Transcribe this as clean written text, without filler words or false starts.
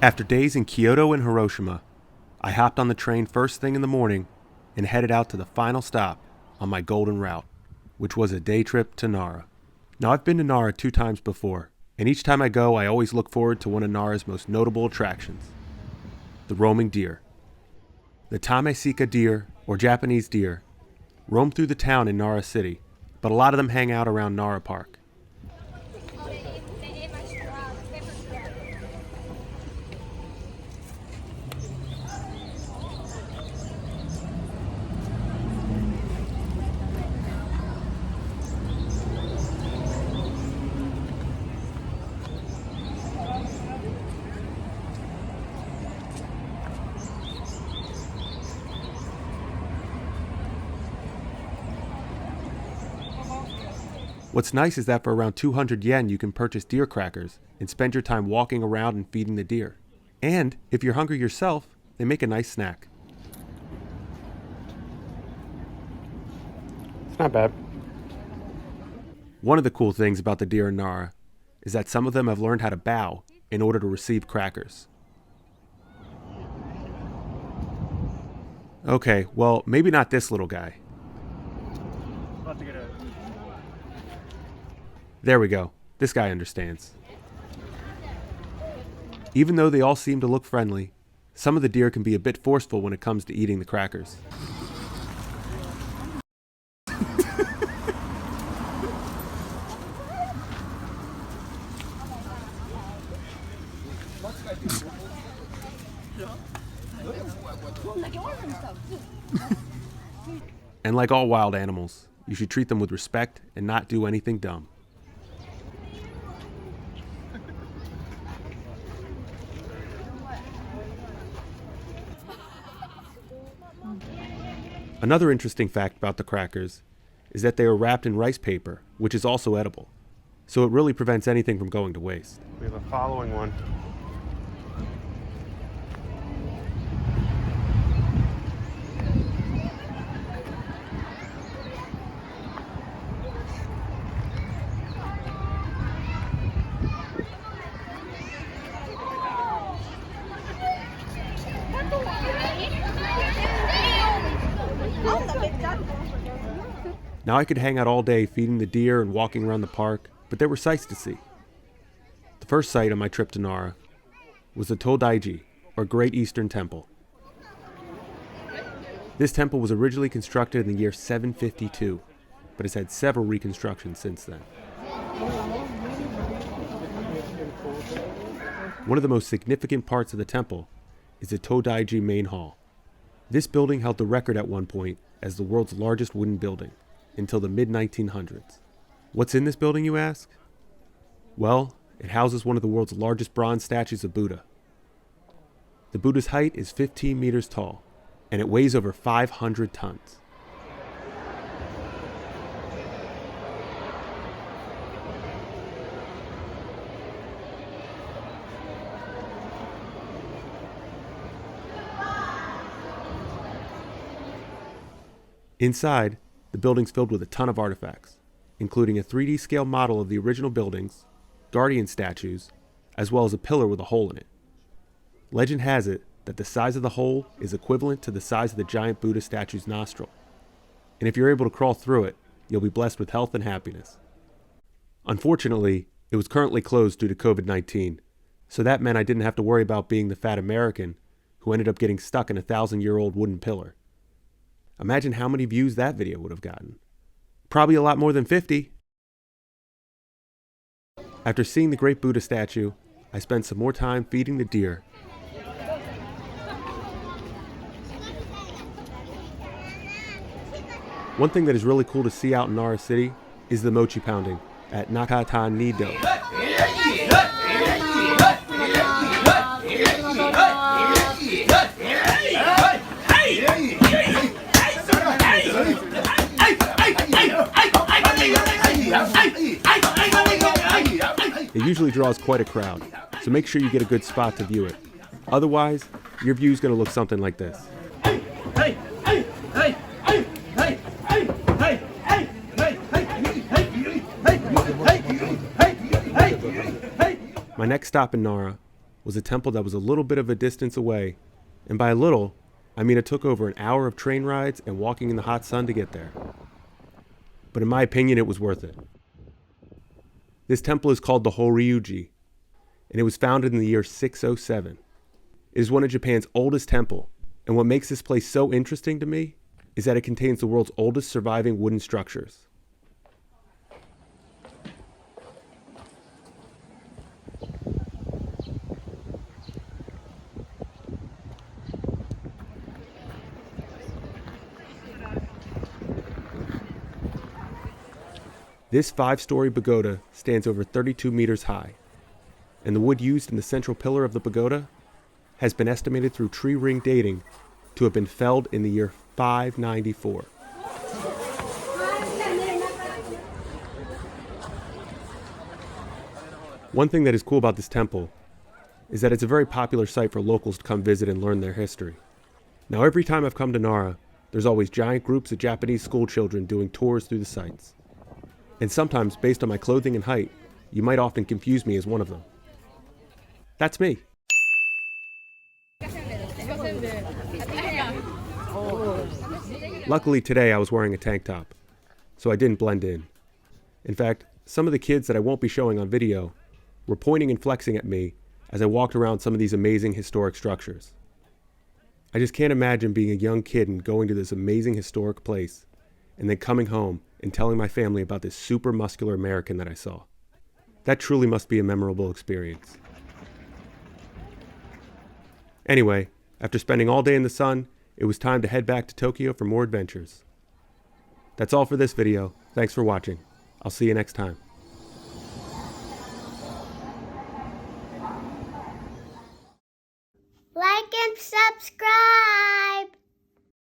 After days in Kyoto and Hiroshima, I hopped on the train first thing in the morning and headed out to the final stop on my golden route, which was a day trip to Nara. Now, I've been to Nara 2 times before, and each time I go, I always look forward to one of Nara's most notable attractions, the roaming deer. The Tamesika deer, or Japanese deer, roam through the town in Nara City, but a lot of them hang out around Nara Park. What's nice is that for around 200 yen you can purchase deer crackers and spend your time walking around and feeding the deer. And if you're hungry yourself, they make a nice snack. It's not bad. One of the cool things about the deer in Nara is that some of them have learned how to bow in order to receive crackers. Okay, well, maybe not this little guy. There we go. This guy understands. Even though they all seem to look friendly, some of the deer can be a bit forceful when it comes to eating the crackers. And like all wild animals, you should treat them with respect and not do anything dumb. Another interesting fact about the crackers is that they are wrapped in rice paper, which is also edible. So it really prevents anything from going to waste. We have a following one. Now I could hang out all day feeding the deer and walking around the park, but there were sights to see. The first sight on my trip to Nara was the Todai-ji, or Great Eastern Temple. This temple was originally constructed in the year 752, but has had several reconstructions since then. One of the most significant parts of the temple is the Todai-ji main hall. This building held the record at one point as the world's largest wooden building, until the mid-1900s. What's in this building, you ask? Well, it houses one of the world's largest bronze statues of Buddha. The Buddha's height is 15 meters tall, and it weighs over 500 tons. Inside, the building's filled with a ton of artifacts, including a 3D scale model of the original buildings, guardian statues, as well as a pillar with a hole in it. Legend has it that the size of the hole is equivalent to the size of the giant Buddha statue's nostril. And if you're able to crawl through it, you'll be blessed with health and happiness. Unfortunately, it was currently closed due to COVID-19, so that meant I didn't have to worry about being the fat American who ended up getting stuck in a 1,000-year-old wooden pillar. Imagine how many views that video would have gotten. Probably a lot more than 50. After seeing the great Buddha statue, I spent some more time feeding the deer. One thing that is really cool to see out in Nara City is the mochi pounding at Nakata-ni-do. It usually draws quite a crowd, so make sure you get a good spot to view it. Otherwise, your view is going to look something like this. My next stop in Nara was a temple that was a little bit of a distance away, and by a little, I mean it took over an hour of train rides and walking in the hot sun to get there. But in my opinion, it was worth it. This temple is called the Horyu-ji, and it was founded in the year 607. It is one of Japan's oldest temple, and what makes this place so interesting to me is that it contains the world's oldest surviving wooden structures. This 5-story pagoda stands over 32 meters high, and the wood used in the central pillar of the pagoda has been estimated through tree ring dating to have been felled in the year 594. One thing that is cool about this temple is that it's a very popular site for locals to come visit and learn their history. Now, every time I've come to Nara, there's always giant groups of Japanese school children doing tours through the sites. And sometimes, based on my clothing and height, you might often confuse me as one of them. That's me. Luckily today I was wearing a tank top, so I didn't blend in. In fact, some of the kids that I won't be showing on video were pointing and flexing at me as I walked around some of these amazing historic structures. I just can't imagine being a young kid and going to this amazing historic place, and then coming home and telling my family about this super muscular American that I saw. That truly must be a memorable experience. Anyway, after spending all day in the sun, it was time to head back to Tokyo for more adventures. That's all for this video. Thanks for watching. I'll see you next time. Like and subscribe!